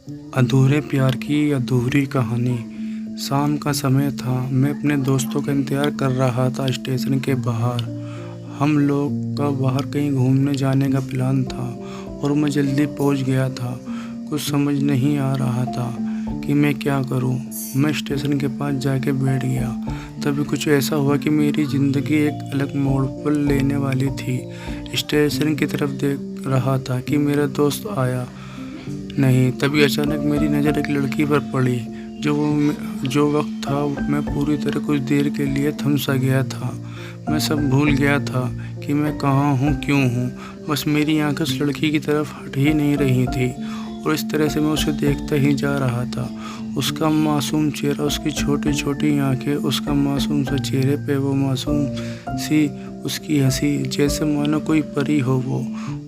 अधूरे प्यार की अधूरी कहानी। शाम का समय था। मैं अपने दोस्तों का इंतज़ार कर रहा था स्टेशन के बाहर। हम लोग का बाहर कहीं घूमने जाने का प्लान था और मैं जल्दी पहुंच गया था। कुछ समझ नहीं आ रहा था कि मैं क्या करूं। मैं स्टेशन के पास जाके बैठ गया। तभी कुछ ऐसा हुआ कि मेरी ज़िंदगी एक अलग मोड़ पर लेने वाली थी। स्टेशन की तरफ देख रहा था कि मेरा दोस्त आया नहीं। तभी अचानक मेरी नज़र एक लड़की पर पड़ी। जो वक्त था मैं पूरी तरह कुछ देर के लिए थम सा गया था। मैं सब भूल गया था कि मैं कहाँ हूँ, क्यों हूँ। बस मेरी आंखें उस लड़की की तरफ हट ही नहीं रही थी और इस तरह से मैं उसे देखता ही जा रहा था। उसका मासूम चेहरा, उसकी छोटी छोटी आंखें, उसका मासूम सा चेहरे पे वो मासूम सी उसकी हंसी, जैसे मानो कोई परी हो वो।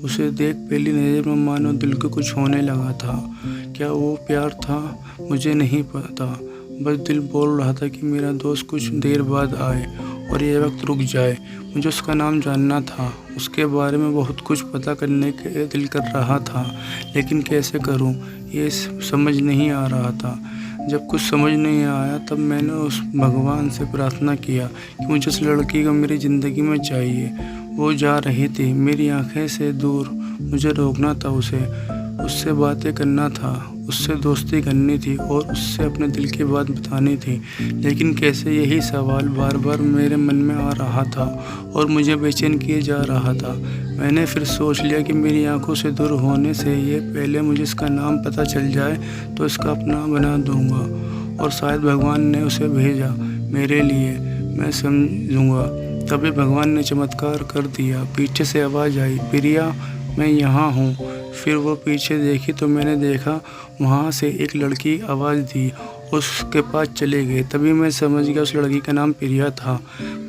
उसे देख पहली नज़र में मानो दिल को कुछ होने लगा था। क्या वो प्यार था? मुझे नहीं पता। बस दिल बोल रहा था कि मेरा दोस्त कुछ देर बाद आए और ये वक्त रुक जाए। मुझे उसका नाम जानना था, उसके बारे में बहुत कुछ पता करने के दिल कर रहा था, लेकिन कैसे करूं ये समझ नहीं आ रहा था। जब कुछ समझ नहीं आया तब मैंने उस भगवान से प्रार्थना किया कि मुझे उस लड़की को मेरी ज़िंदगी में चाहिए। वो जा रही थी मेरी आंखें से दूर। मुझे रोकना था उसे, उससे बातें करना था, उससे दोस्ती करनी थी और उससे अपने दिल की बात बतानी थी। लेकिन कैसे, यही सवाल बार बार मेरे मन में आ रहा था और मुझे बेचैन किए जा रहा था। मैंने फिर सोच लिया कि मेरी आंखों से दूर होने से ये पहले मुझे इसका नाम पता चल जाए तो इसका अपना बना दूंगा और शायद भगवान ने उसे भेजा मेरे लिए, मैं समझूंगा। तभी भगवान ने चमत्कार कर दिया। पीछे से आवाज़ आई, प्रिया मैं यहाँ हूँ। फिर वो पीछे देखी तो मैंने देखा वहाँ से एक लड़की आवाज़ दी, उसके पास चले गए। तभी मैं समझ गया उस लड़की का नाम प्रिया था।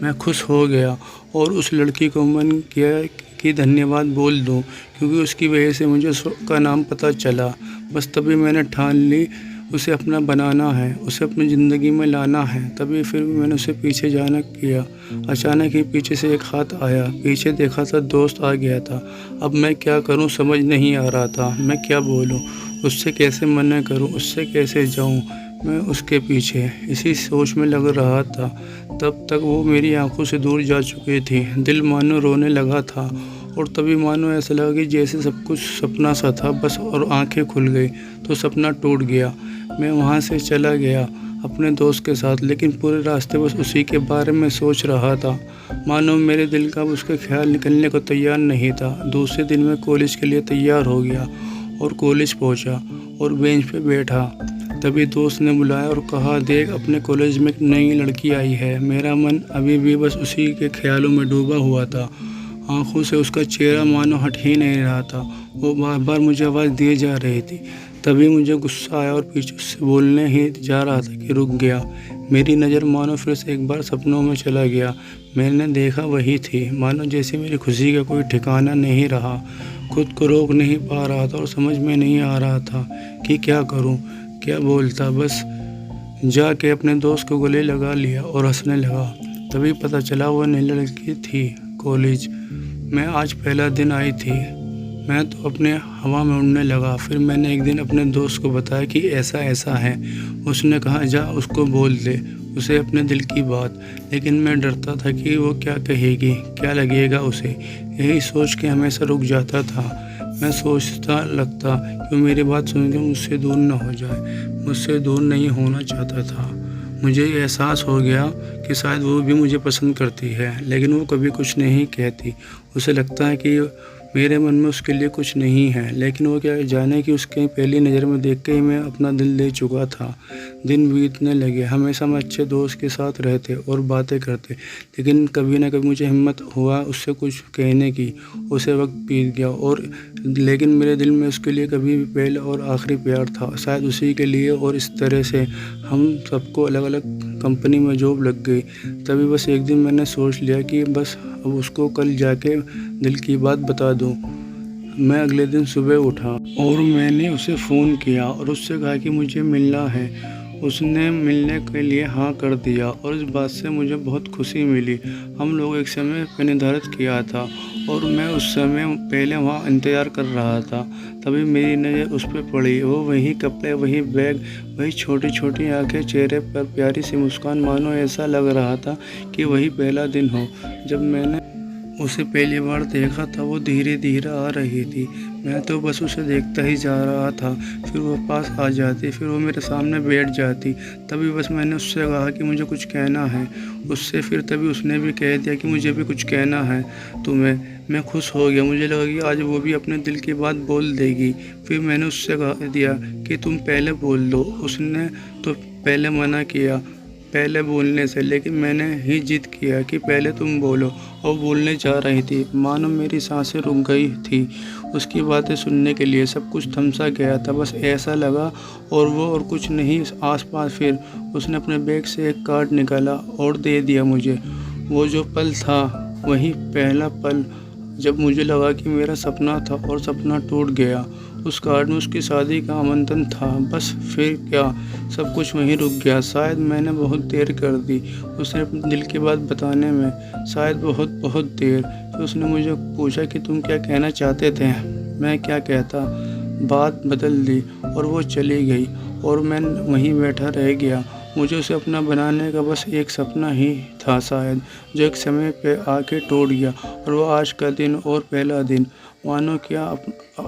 मैं खुश हो गया और उस लड़की को मन किया कि धन्यवाद बोल दूं, क्योंकि उसकी वजह से मुझे उसका नाम पता चला। बस तभी मैंने ठान ली उसे अपना बनाना है, उसे अपनी ज़िंदगी में लाना है। तभी फिर मैंने उसे पीछे जाना किया। अचानक ही पीछे से एक हाथ आया, पीछे देखा था दोस्त आ गया था। अब मैं क्या करूं समझ नहीं आ रहा था। मैं क्या बोलूं, उससे कैसे मना करूं, उससे कैसे जाऊं मैं उसके पीछे, इसी सोच में लग रहा था। तब तक वो मेरी आंखों से दूर जा चुकी थी। दिल मानो रोने लगा था और तभी मानो ऐसा लगा कि जैसे सब कुछ सपना सा था बस, और आंखें खुल गई तो सपना टूट गया। मैं वहाँ से चला गया अपने दोस्त के साथ, लेकिन पूरे रास्ते बस उसी के बारे में सोच रहा था। मानो मेरे दिल का उसका ख्याल निकलने को तैयार नहीं था। दूसरे दिन मैं कॉलेज के लिए तैयार हो गया और कॉलेज पहुंचा और बेंच पे बैठा। तभी दोस्त ने बुलाया और कहा, देख अपने कॉलेज में एक नई लड़की आई है। मेरा मन अभी भी बस उसी के ख्यालों में डूबा हुआ था। आंखों से उसका चेहरा मानो हट ही नहीं रहा था। वो बार बार मुझे आवाज़ दिए जा रही थी। तभी मुझे गुस्सा आया और पीछे उससे बोलने ही जा रहा था कि रुक गया। मेरी नज़र मानो फिर से एक बार सपनों में चला गया। मैंने देखा वही थी, मानो जैसे मेरी खुशी का कोई ठिकाना नहीं रहा। खुद को रोक नहीं पा रहा था और समझ में नहीं आ रहा था कि क्या करूं, क्या बोलता। बस जाके अपने दोस्त को गले लगा लिया और हंसने लगा। तभी पता चला वो नई लड़की थी कॉलेज में। आज पहला दिन आई थी। मैं तो अपने हवा में उड़ने लगा। फिर मैंने एक दिन अपने दोस्त को बताया कि ऐसा ऐसा है। उसने कहा, जा उसको बोल दे, उसे अपने दिल की बात। लेकिन मैं डरता था कि वो क्या कहेगी, क्या लगेगा उसे। यही सोच के हमेशा रुक जाता था। मैं सोचता लगता कि वो मेरी बात सुनकर मुझसे दूर न हो जाए। मुझसे दूर नहीं होना चाहता था। मुझे एहसास हो गया कि शायद वो भी मुझे पसंद करती है, लेकिन वो कभी कुछ नहीं कहती। उसे लगता है कि मेरे मन में उसके लिए कुछ नहीं है, लेकिन वो क्या जाने कि उसके पहली नज़र में देख के ही मैं अपना दिल दे चुका था। दिन बीतने लगे। हमेशा हम अच्छे दोस्त के साथ रहते और बातें करते, लेकिन कभी ना कभी मुझे हिम्मत हुआ उससे कुछ कहने की। उसे वक्त बीत गया और लेकिन मेरे दिल में उसके लिए कभी भी पहला और आखिरी प्यार था, शायद उसी के लिए। और इस तरह से हम सबको अलग अलग कंपनी में जॉब लग गई। तभी बस एक दिन मैंने सोच लिया कि बस अब उसको कल जाके दिल की बात बता दूं। मैं अगले दिन सुबह उठा और मैंने उसे फ़ोन किया और उससे कहा कि मुझे मिलना है। उसने मिलने के लिए हाँ कर दिया और इस बात से मुझे बहुत खुशी मिली। हम लोग एक समय पर निर्धारित किया था और मैं उस समय पहले वहाँ इंतज़ार कर रहा था। तभी मेरी नज़र उस पे पड़ी। वो वही कपड़े, वही बैग, वही छोटी छोटी आंखें, चेहरे पर प्यारी सी मुस्कान, मानो ऐसा लग रहा था कि वही पहला दिन हो जब मैंने उसे पहली बार देखा था। वो धीरे धीरे आ रही थी, मैं तो बस उसे देखता ही जा रहा था। फिर वो पास आ जाती, फिर वो मेरे सामने बैठ जाती। तभी बस मैंने उससे कहा कि मुझे कुछ कहना है उससे। फिर तभी उसने भी कह दिया कि मुझे भी कुछ कहना है तुम्हें। मैं खुश हो गया, मुझे लगा कि आज वो भी अपने दिल की बात बोल देगी। फिर मैंने उससे कह दिया कि तुम पहले बोल दो। उसने तो पहले मना किया पहले बोलने से, लेकिन मैंने ही जिद किया कि पहले तुम बोलो। और बोलने जा रही थी, मानो मेरी सांसें रुक गई थी। उसकी बातें सुनने के लिए सब कुछ थम सा गया था, बस ऐसा लगा। और वो और कुछ नहीं आसपास। फिर उसने अपने बैग से एक कार्ड निकाला और दे दिया मुझे। वो जो पल था वही पहला पल जब मुझे लगा कि मेरा सपना था और सपना टूट गया। उस कार्ड में उसकी शादी का आमंत्रण था। बस फिर क्या, सब कुछ वहीं रुक गया। शायद मैंने बहुत देर कर दी उसे अपने दिल की बात बताने में, शायद बहुत बहुत देर। फिर उसने मुझे पूछा कि तुम क्या कहना चाहते थे। मैं क्या कहता, बात बदल दी और वो चली गई और मैं वहीं बैठा रह गया। मुझे उसे अपना बनाने का बस एक सपना ही था शायद, जो एक समय पे आके टूट गया। और वो आज का दिन और पहला दिन मानो क्या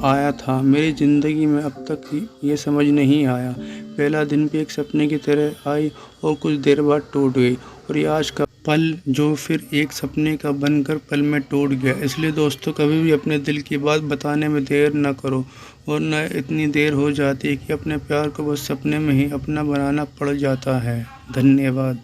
आया था मेरी ज़िंदगी में। अब तक ये समझ नहीं आया, पहला दिन भी एक सपने की तरह आई और कुछ देर बाद टूट गई। और ये आज का पल जो फिर एक सपने का बनकर पल में टूट गया। इसलिए दोस्तों, कभी भी अपने दिल की बात बताने में देर ना करो, वरना इतनी देर हो जाती है कि अपने प्यार को बस सपने में ही अपना बनाना पड़ जाता है। धन्यवाद।